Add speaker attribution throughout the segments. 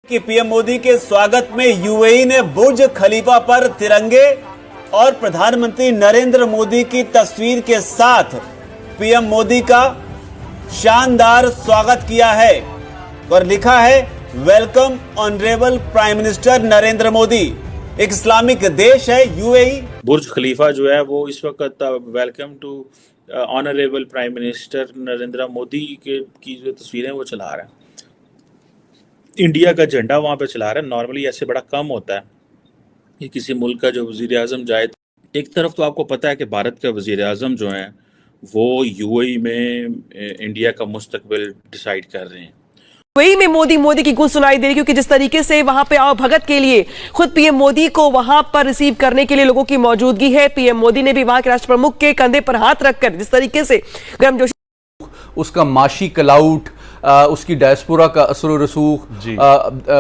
Speaker 1: कि पीएम मोदी के स्वागत में यूएई ने बुर्ज खलीफा पर तिरंगे और प्रधानमंत्री नरेंद्र मोदी की तस्वीर के साथ पीएम मोदी का शानदार स्वागत किया है और लिखा है welcome honourable prime minister Narendra Modi. एक इस्लामिक देश है यूएई।
Speaker 2: बुर्ज खलीफा जो है वो इस वक्त welcome to honourable prime minister Narendra Modi की जो तस्वीरें वो चला रहा है, इंडिया का झंडा वहाँ पे चला रहा है। नॉर्मली ऐसे बड़ा कम होता है कि किसी मुल्क का जो वजीर आज़म जाए। एक तरफ तो आपको पता है कि भारत के वजीर आज़म जो हैं वो यूएई में इंडिया का मुस्तकबिल डिसाइड कर रहे हैं।
Speaker 3: वही में मोदी की गूंज सुनाई दे रही, क्योंकि जिस तरीके से वहां पे आओ भगत के लिए खुद पीएम मोदी को वहां पर रिसीव करने के लिए लोगों की मौजूदगी है। पीएम मोदी ने भी वहां के राष्ट्र प्रमुख के कंधे पर हाथ रखकर जिस तरीके से गर्मजोशी,
Speaker 4: उसका माशी कलाउट, उसकी डायस्पोरा का असर रसूख,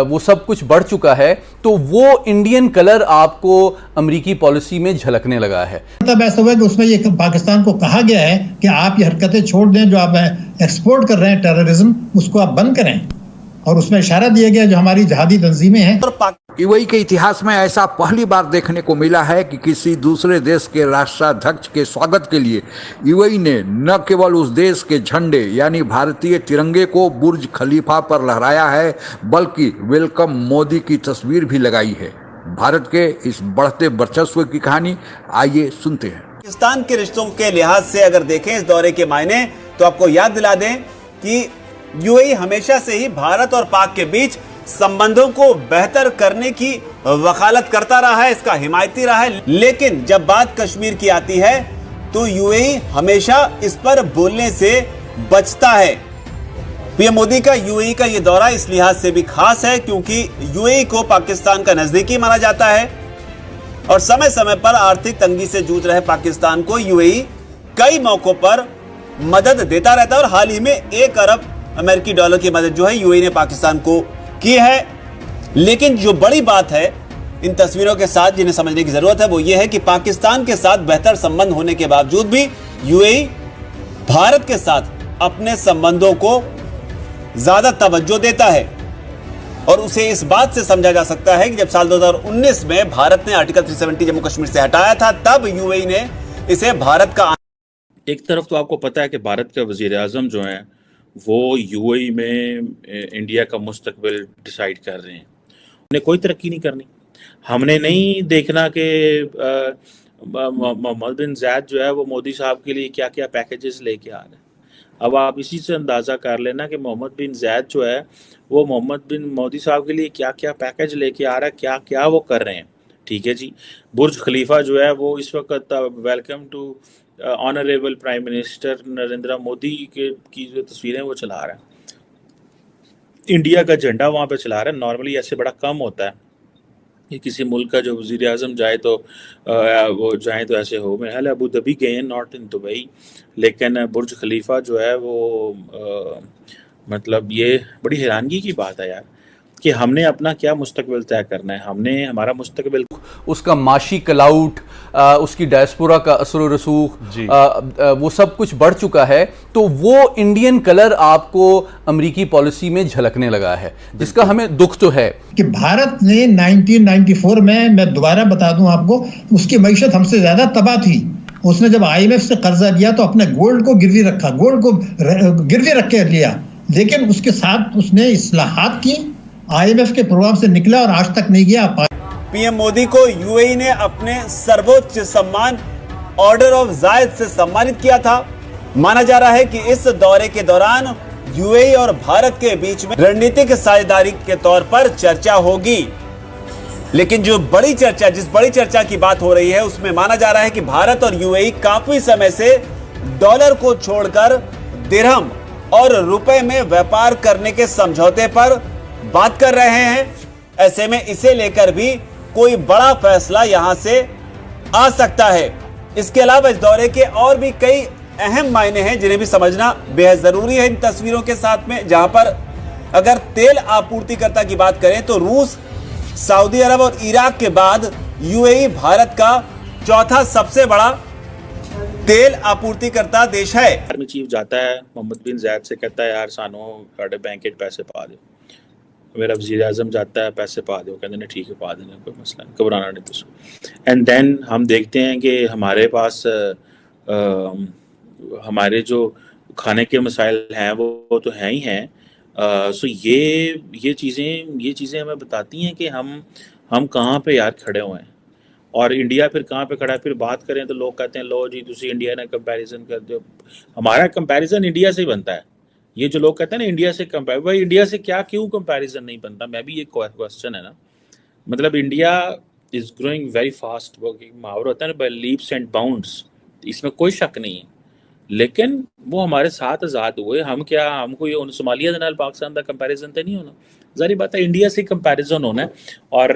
Speaker 4: वो सब कुछ बढ़ चुका है। तो वो इंडियन कलर आपको अमेरिकी पॉलिसी में झलकने लगा है।
Speaker 5: मतलब ऐसा हुआ कि उसमें ये पाकिस्तान को कहा गया है कि आप ये हरकतें छोड़ दें, जो आप एक्सपोर्ट कर रहे हैं टेररिज्म, उसको आप बंद करें। और उसमें इशारा दिया गया जो हमारी जिहादी तंजीमें हैं।
Speaker 6: यूएई के इतिहास में ऐसा पहली बार देखने को मिला है कि किसी दूसरे देश के राष्ट्राध्यक्ष के स्वागत के लिए यूएई ने न केवल उस देश के झंडे यानी भारतीय तिरंगे को बुर्ज खलीफा पर लहराया है, बल्कि वेलकम मोदी की तस्वीर भी लगाई है। भारत के इस बढ़ते वर्चस्व की कहानी आइए सुनते हैं।
Speaker 1: पाकिस्तान के रिश्तों के लिहाज से अगर देखें इस दौरे के मायने, तो आपको याद दिला दें कि यूएई हमेशा से ही भारत और पाक के बीच संबंधों को बेहतर करने की वकालत करता रहा है, इसका हिमायती रहा है। लेकिन जब बात कश्मीर की आती है तो यूएई हमेशा इस पर बोलने से बचता है। पीएम मोदी का यूएई का यह दौरा इस लिहाज से भी खास है क्योंकि यूएई को पाकिस्तान का नजदीकी माना जाता है और समय समय पर आर्थिक तंगी से जूझ रहे पाकिस्तान को यूएई कई मौकों पर मदद देता रहता है और हाल ही में 1 अरब अमेरिकी डॉलर की मदद जो है यूएई ने पाकिस्तान को की है। लेकिन जो बड़ी बात है इन तस्वीरों के साथ जिन्हें समझने की जरूरत है वो ये है कि पाकिस्तान के साथ बेहतर संबंध होने के बावजूद भी यूएई भारत के साथ अपने संबंधों को ज्यादा तवज्जो देता है और उसे इस बात से समझा जा सकता है कि जब साल 2019 में भारत ने आर्टिकल 370 जम्मू कश्मीर से हटाया था, तब यूएई ने इसे भारत का।
Speaker 2: एक तरफ तो आपको पता है कि भारत के वजीर आज़म जो हैं वो यूएई में इंडिया का मुस्तकबिल डिसाइड कर रहे हैं। उन्हें कोई तरक्की नहीं करनी, हमने नहीं देखना कि मोहम्मद बिन ज़ायद जो है वो मोदी साहब के लिए क्या क्या पैकेजेस लेके आ रहे हैं। अब आप इसी से अंदाज़ा कर लेना कि मोहम्मद बिन ज़ायद जो है वो मोदी साहब के लिए क्या क्या पैकेज लेके आ रहा है, क्या क्या वो कर रहे हैं। ठीक है जी, बुर्ज खलीफा जो है वो इस वक्त welcome to honourable prime minister Narendra Modi की जो तस्वीरें वो चला रहा है, इंडिया का झंडा वहाँ पे चला रहा है। नॉर्मली ऐसे बड़ा कम होता है कि किसी मुल्क का जो वजीर आज़म जाए तो वो जाए तो ऐसे हो। मेरे ख्याल अबू धाबी गए हैं, नॉट इन दुबई। लेकिन बुर्ज खलीफा जो है वो मतलब ये बड़ी हैरानगी की बात है यार कि हमने अपना क्या मुस्तकबिल तय करना है। हमने हमारा मुस्तकबिल,
Speaker 4: उसका माशी कलाउट, उसकी डायस्पोरा का असर रसूख, वो सब कुछ बढ़ चुका है। तो वो इंडियन कलर आपको अमेरिकी पॉलिसी में झलकने लगा है, जिसका हमें दुख तो है
Speaker 5: कि भारत ने 1994 में, मैं दोबारा बता दूं आपको, उसकी मईशत हमसे ज्यादा तबाह थी। उसने जब IMF से कर्जा लिया तो अपने गोल्ड को गिरवी रखा, गोल्ड को गिरवी रख के लिया, लेकिन उसके साथ उसने इस्लाहात की, IMF के प्रोग्राम से निकला और आज तक नहीं गया।
Speaker 1: पीएम मोदी को यूएई ने अपने सर्वोच्च सम्मान ऑर्डर ऑफ जायद से सम्मानित किया था। माना जा रहा है कि इस दौरे के दौरान यूएई और भारत के बीच में रणनीतिक साझेदारी के तौर पर चर्चा होगी। लेकिन जिस बड़ी चर्चा की बात हो रही है उसमें माना जा रहा है कि भारत और यूएई काफी समय से डॉलर को छोड़कर दिरहम और रुपए में व्यापार करने के समझौते पर बात कर रहे हैं। ऐसे में इसे लेकर भी कोई बड़ा फैसला यहां से आ सकता है। इसके अलावा इस दौरे के और भी कई अहम मायने हैं जिन्हें भी समझना बेहद जरूरी है इन तस्वीरों के साथ में, जहां पर अगर तेल आपूर्तिकर्ता की बात करें तो रूस, सऊदी अरब और इराक के बाद यूएई भारत का चौथा सबसे बड़ा तेल आपूर्तिकर्ता देश है।
Speaker 2: आर्मी चीफ जाता है मोहम्मद बिन ज़ायद से कहता है यार सानू साढ़े बैंक पैसे पा दो। मेरा वज़ीर आज़म जाता है, पैसे पा दो, कहते हैं ठीक है पा देना, कोई मसला नहीं, घबराना नहीं तुझको। एंड देन हम देखते हैं कि हमारे पास हमारे जो खाने के मसाइल हैं वो तो हैं ही हैं। सो ये चीज़ें हमें बताती हैं कि हम कहाँ पे यार खड़े हुए हैं और इंडिया फिर कहाँ पे खड़ा है। फिर बात करें तो लोग कहते हैं लो जी तुसी इंडिया ने कंपैरिजन कर दो। हमारा कंपैरिजन इंडिया से ही बनता है। ये जो लोग कहते हैं ना इंडिया से कंपेयर, भाई इंडिया से क्या क्यों कंपैरिजन नहीं बनता? मैं भी ये क्वेश्चन है ना, मतलब India is growing very fast, वो मुहावरा होता है ना बाय लीप्स एंड बाउंड्स, इसमें कोई शक नहीं है। लेकिन वो हमारे साथ आज़ाद हुए, हमको ये सोमालिया के नाल पाकिस्तान का कंपैरिजन तो नहीं होना, जारी बात है इंडिया से कंपैरिजन होना है। और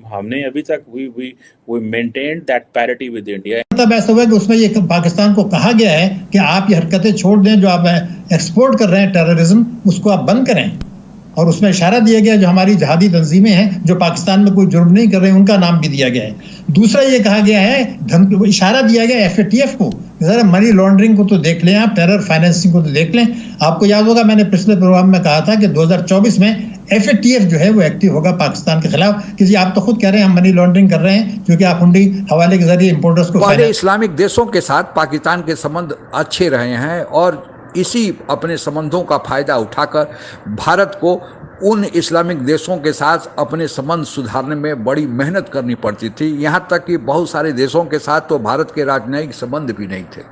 Speaker 2: हमने अभी तक we maintain that parity with India.
Speaker 5: तब ऐसा हुआ कि उसमें ये पाकिस्तान को कहा गया है कि आप ये हरकतें छोड़ दें, जो आप एक्सपोर्ट कर रहे हैं टेररिज्म, उसको आप बंद करें। और उसमें इशारा दिया गया जो हमारी जहादी तंजीमें हैं जो पाकिस्तान में कोई जुर्म नहीं कर रहे हैं, उनका नाम भी दिया गया है। दूसरा ये कहा गया है, इशारा दिया गया FATF को, जरा मनी लॉन्ड्रिंग को तो देख लें आप, टेरर फाइनेंसिंग को तो देख लें। आपको याद होगा मैंने पिछले प्रोग्राम में कहा था कि 2024 में FATF जो है वो एक्टिव होगा पाकिस्तान के खिलाफ, क्योंकि आप तो खुद कह रहे हैं हम मनी लॉन्ड्रिंग कर रहे हैं, क्योंकि आप हुंडी हवाले के जरिए इंपोर्टर्स को।
Speaker 6: पहले इस्लामिक देशों के साथ पाकिस्तान के संबंध अच्छे रहे हैं और इसी अपने संबंधों का फायदा उठाकर भारत को उन इस्लामिक देशों के साथ अपने संबंध सुधारने में बड़ी मेहनत करनी पड़ती थी। यहाँ तक कि बहुत सारे देशों के साथ तो भारत के राजनयिक संबंध भी नहीं थे।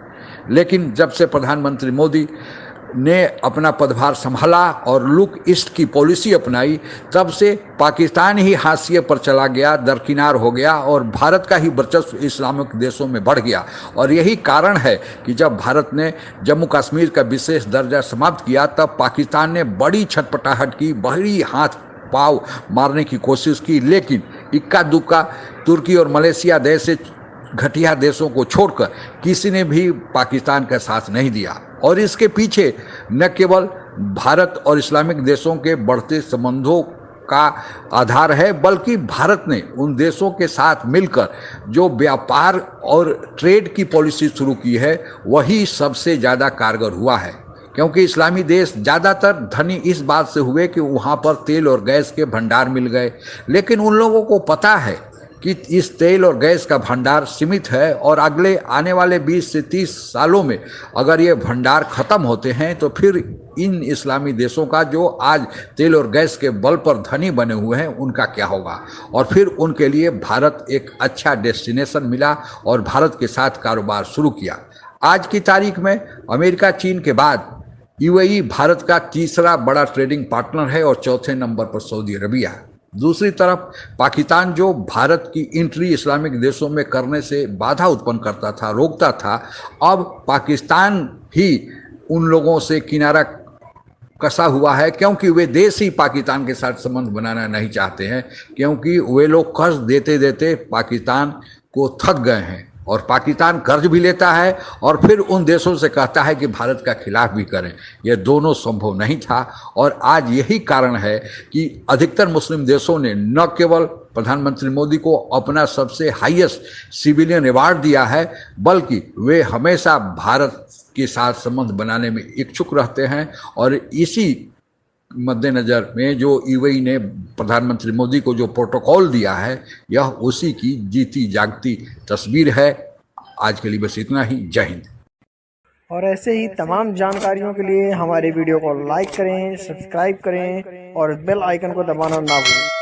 Speaker 6: लेकिन जब से प्रधानमंत्री मोदी ने अपना पदभार संभाला और लुक ईस्ट की पॉलिसी अपनाई, तब से पाकिस्तान ही हाशिए पर चला गया, दरकिनार हो गया और भारत का ही वर्चस्व इस्लामिक देशों में बढ़ गया। और यही कारण है कि जब भारत ने जम्मू कश्मीर का विशेष दर्जा समाप्त किया, तब पाकिस्तान ने बड़ी छटपटाहट की, बड़ी हाथ पाव मारने की कोशिश की, लेकिन इक्का दुक्का तुर्की और मलेशिया जैसे घटिया देशों को छोड़कर किसी ने भी पाकिस्तान का साथ नहीं दिया। और इसके पीछे न केवल भारत और इस्लामिक देशों के बढ़ते संबंधों का आधार है, बल्कि भारत ने उन देशों के साथ मिलकर जो व्यापार और ट्रेड की पॉलिसी शुरू की है, वही सबसे ज़्यादा कारगर हुआ है। क्योंकि इस्लामी देश ज़्यादातर धनी इस बात से हुए कि वहाँ पर तेल और गैस के भंडार मिल गए, लेकिन उन लोगों को पता है कि इस तेल और गैस का भंडार सीमित है और अगले आने वाले 20 से 30 सालों में अगर ये भंडार ख़त्म होते हैं तो फिर इन इस्लामी देशों का जो आज तेल और गैस के बल पर धनी बने हुए हैं उनका क्या होगा। और फिर उनके लिए भारत एक अच्छा डेस्टिनेशन मिला और भारत के साथ कारोबार शुरू किया। आज की तारीख में अमेरिका, चीन के बाद UAE भारत का तीसरा बड़ा ट्रेडिंग पार्टनर है और चौथे नंबर पर सऊदी अरबिया है। दूसरी तरफ पाकिस्तान जो भारत की एंट्री इस्लामिक देशों में करने से बाधा उत्पन्न करता था, रोकता था, अब पाकिस्तान ही उन लोगों से किनारा कसा हुआ है, क्योंकि वे देश ही पाकिस्तान के साथ संबंध बनाना नहीं चाहते हैं, क्योंकि वे लोग कर्ज देते देते पाकिस्तान को थक गए हैं और पाकिस्तान कर्ज भी लेता है और फिर उन देशों से कहता है कि भारत का खिलाफ भी करें। यह दोनों संभव नहीं था और आज यही कारण है कि अधिकतर मुस्लिम देशों ने न केवल प्रधानमंत्री मोदी को अपना सबसे हाईएस्ट सिविलियन अवार्ड दिया है, बल्कि वे हमेशा भारत के साथ संबंध बनाने में इच्छुक रहते हैं। और इसी मद्देनज़र में जो UAE ने प्रधानमंत्री मोदी को जो प्रोटोकॉल दिया है, यह उसी की जीती जागती तस्वीर है। आज के लिए बस इतना ही। जय हिंद।
Speaker 7: और ऐसे ही तमाम जानकारियों के लिए हमारे वीडियो को लाइक करें, सब्सक्राइब करें और बेल आइकन को दबाना ना भूलें।